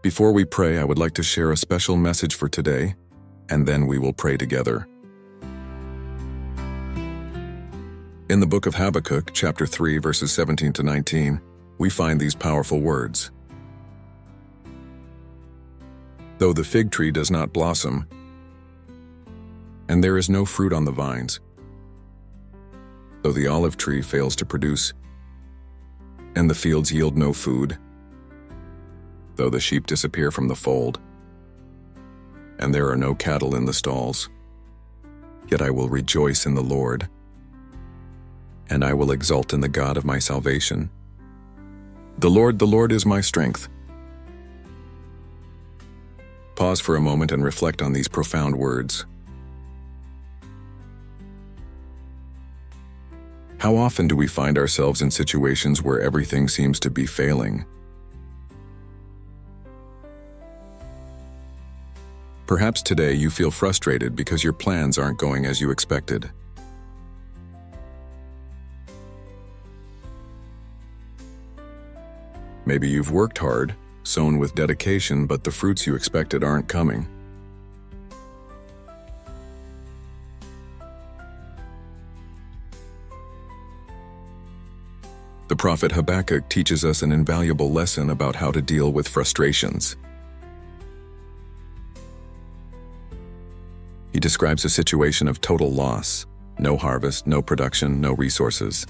Before we pray, I would like to share a special message for today, and then we will pray together. In the book of Habakkuk, chapter 3, verses 17 to 19, we find these powerful words. Though the fig tree does not blossom, and there is no fruit on the vines, though the olive tree fails to produce, and the fields yield no food, though the sheep disappear from the fold, and there are no cattle in the stalls, yet I will rejoice in the Lord, and I will exult in the God of my salvation. The Lord is my strength. Pause for a moment and reflect on these profound words. How often do we find ourselves in situations where everything seems to be failing? Perhaps today you feel frustrated because your plans aren't going as you expected. Maybe you've worked hard, sown with dedication, but the fruits you expected aren't coming. The prophet Habakkuk teaches us an invaluable lesson about how to deal with frustrations. He describes a situation of total loss, no harvest, no production, no resources.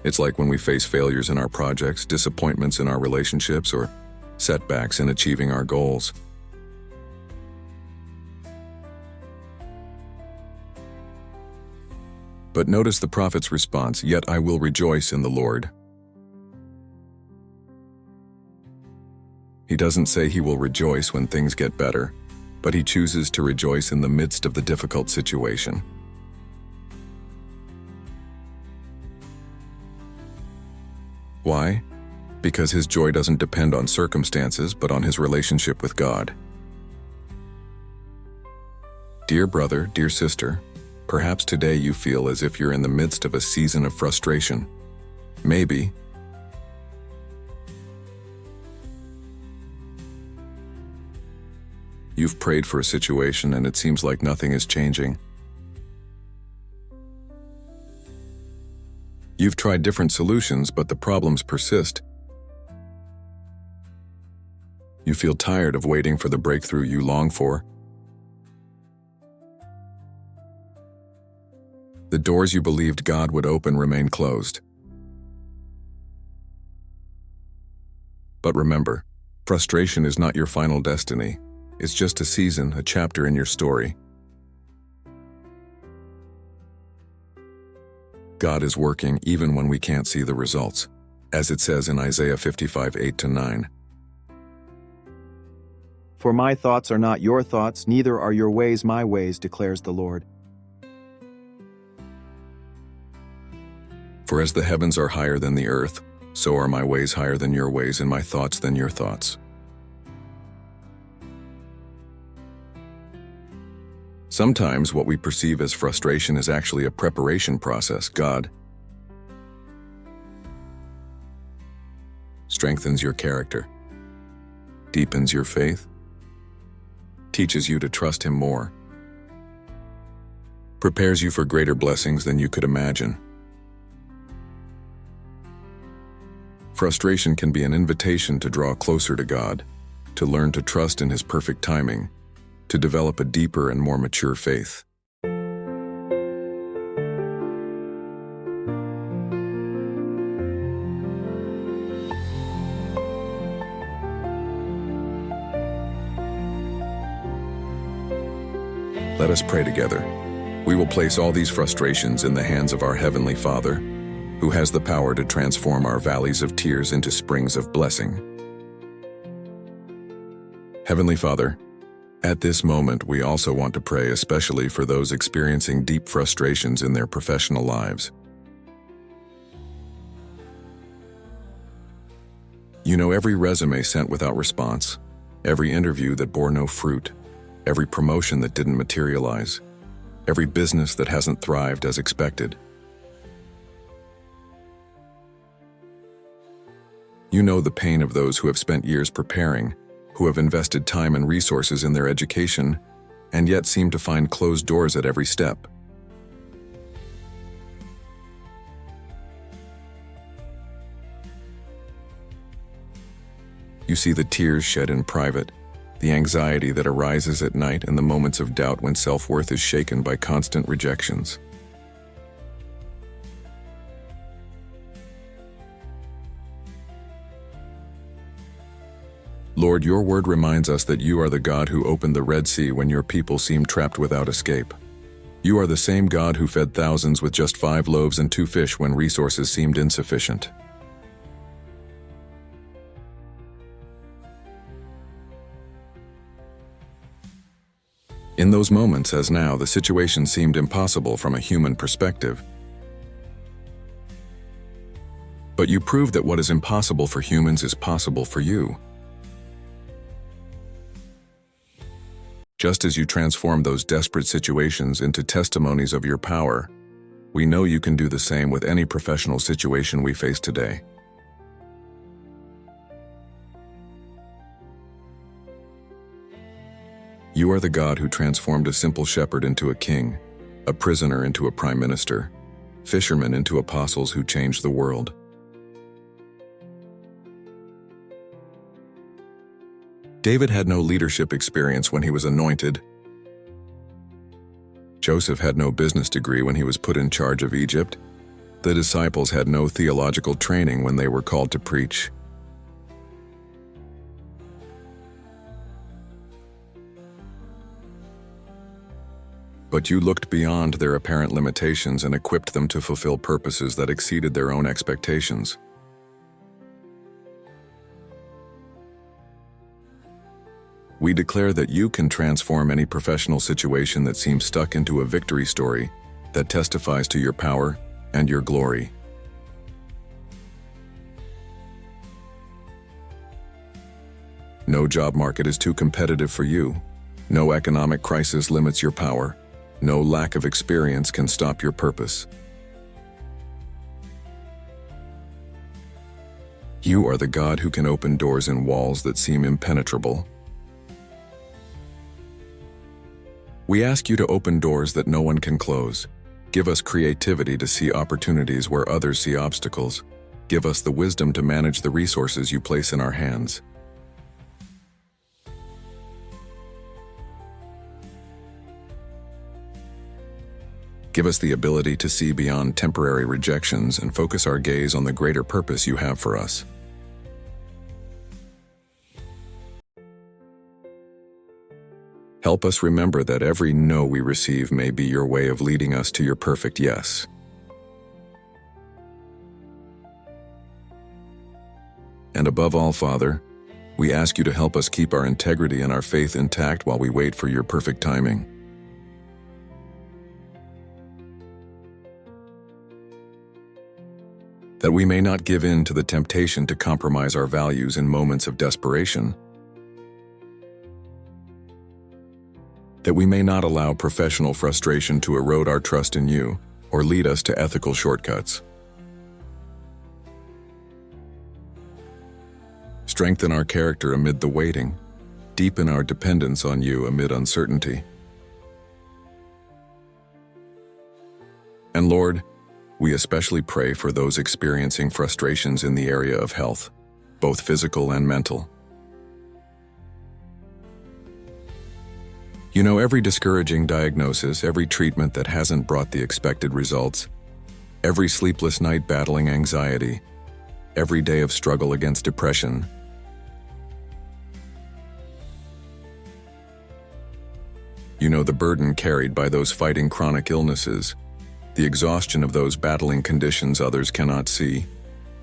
It's like when we face failures in our projects, disappointments in our relationships, or setbacks in achieving our goals. But notice the prophet's response, "Yet I will rejoice in the Lord." He doesn't say he will rejoice when things get better, but he chooses to rejoice in the midst of the difficult situation. Why? Because his joy doesn't depend on circumstances, but on his relationship with God. Dear brother, dear sister, perhaps today you feel as if you're in the midst of a season of frustration. Maybe you've prayed for a situation and it seems like nothing is changing. You've tried different solutions, but the problems persist. You feel tired of waiting for the breakthrough you long for. The doors you believed God would open remain closed. But remember, frustration is not your final destiny. It's just a season, a chapter in your story. God is working even when we can't see the results, as it says in Isaiah 55, 8-9. For my thoughts are not your thoughts, neither are your ways my ways, declares the Lord. For as the heavens are higher than the earth, so are my ways higher than your ways, and my thoughts than your thoughts. Sometimes what we perceive as frustration is actually a preparation process. God strengthens your character, deepens your faith, teaches you to trust Him more, prepares you for greater blessings than you could imagine. Frustration can be an invitation to draw closer to God, to learn to trust in His perfect timing, to develop a deeper and more mature faith. Let us pray together. We will place all these frustrations in the hands of our Heavenly Father, who has the power to transform our valleys of tears into springs of blessing. Heavenly Father, at this moment, we also want to pray especially for those experiencing deep frustrations in their professional lives. You know every resume sent without response, every interview that bore no fruit, every promotion that didn't materialize, every business that hasn't thrived as expected. You know the pain of those who have spent years preparing, who have invested time and resources in their education, and yet seem to find closed doors at every step. You see the tears shed in private, the anxiety that arises at night, and the moments of doubt when self-worth is shaken by constant rejections. Lord, your word reminds us that you are the God who opened the Red Sea when your people seemed trapped without escape. You are the same God who fed thousands with just 5 loaves and 2 fish when resources seemed insufficient. In those moments, as now, the situation seemed impossible from a human perspective. But you proved that what is impossible for humans is possible for you. Just as you transformed those desperate situations into testimonies of your power, we know you can do the same with any professional situation we face today. You are the God who transformed a simple shepherd into a king, a prisoner into a prime minister, fishermen into apostles who changed the world. David had no leadership experience when he was anointed. Joseph had no business degree when he was put in charge of Egypt. The disciples had no theological training when they were called to preach. But you looked beyond their apparent limitations and equipped them to fulfill purposes that exceeded their own expectations. We declare that you can transform any professional situation that seems stuck into a victory story that testifies to your power and your glory. No job market is too competitive for you. No economic crisis limits your power. No lack of experience can stop your purpose. You are the God who can open doors in walls that seem impenetrable. We ask you to open doors that no one can close. Give us creativity to see opportunities where others see obstacles. Give us the wisdom to manage the resources you place in our hands. Give us the ability to see beyond temporary rejections and focus our gaze on the greater purpose you have for us. Help us remember that every no we receive may be your way of leading us to your perfect yes. And above all, Father, we ask you to help us keep our integrity and our faith intact while we wait for your perfect timing. That we may not give in to the temptation to compromise our values in moments of desperation. That we may not allow professional frustration to erode our trust in you or lead us to ethical shortcuts. Strengthen our character amid the waiting. Deepen our dependence on you amid uncertainty. And Lord, we especially pray for those experiencing frustrations in the area of health, both physical and mental. You know every discouraging diagnosis, every treatment that hasn't brought the expected results, every sleepless night battling anxiety, every day of struggle against depression. You know the burden carried by those fighting chronic illnesses, the exhaustion of those battling conditions others cannot see,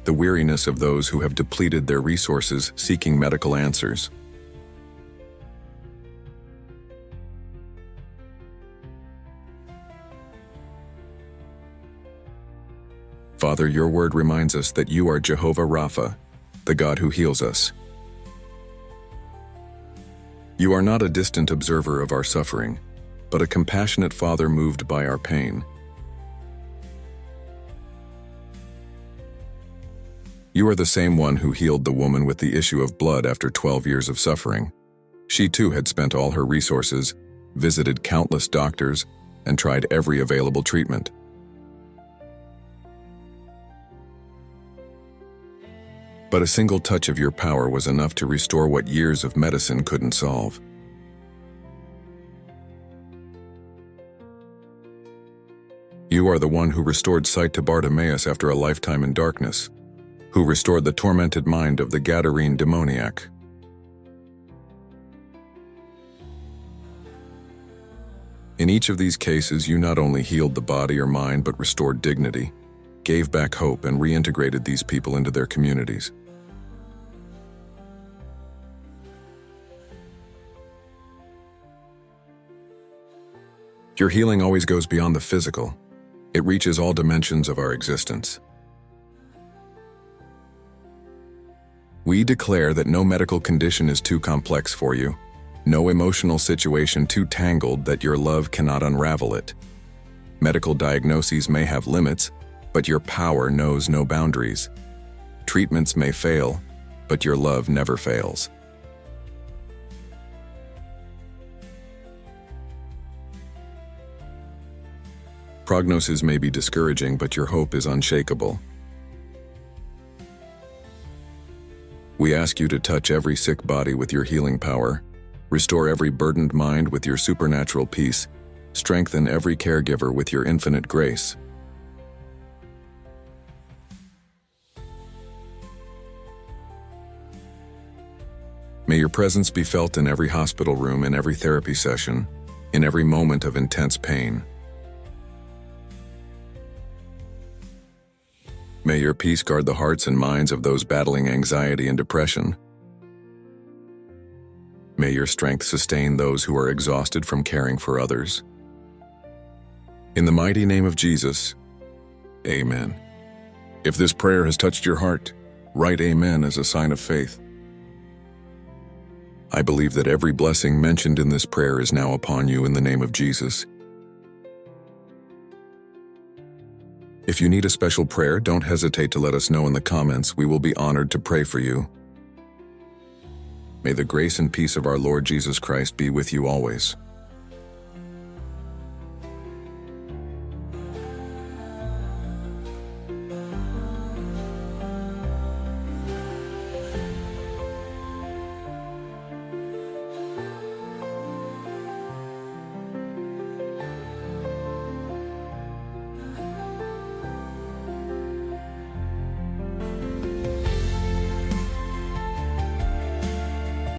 the weariness of those who have depleted their resources seeking medical answers. Father, your word reminds us that you are Jehovah Rapha, the God who heals us. You are not a distant observer of our suffering, but a compassionate Father moved by our pain. You are the same one who healed the woman with the issue of blood after 12 years of suffering. She too had spent all her resources, visited countless doctors, and tried every available treatment. But a single touch of your power was enough to restore what years of medicine couldn't solve. You are the one who restored sight to Bartimaeus after a lifetime in darkness, who restored the tormented mind of the Gadarene demoniac. In each of these cases, you not only healed the body or mind, but restored dignity, gave back hope, and reintegrated these people into their communities. Your healing always goes beyond the physical. It reaches all dimensions of our existence. We declare that no medical condition is too complex for you, no emotional situation too tangled that your love cannot unravel it. Medical diagnoses may have limits, but your power knows no boundaries. Treatments may fail, but your love never fails. Prognosis may be discouraging, but your hope is unshakable. We ask you to touch every sick body with your healing power, restore every burdened mind with your supernatural peace, strengthen every caregiver with your infinite grace. May your presence be felt in every hospital room, in every therapy session, in every moment of intense pain. May your peace guard the hearts and minds of those battling anxiety and depression. May your strength sustain those who are exhausted from caring for others. In the mighty name of Jesus, amen. If this prayer has touched your heart, write amen as a sign of faith. I believe that every blessing mentioned in this prayer is now upon you in the name of Jesus. If you need a special prayer, don't hesitate to let us know in the comments. We will be honored to pray for you. May the grace and peace of our Lord Jesus Christ be with you always.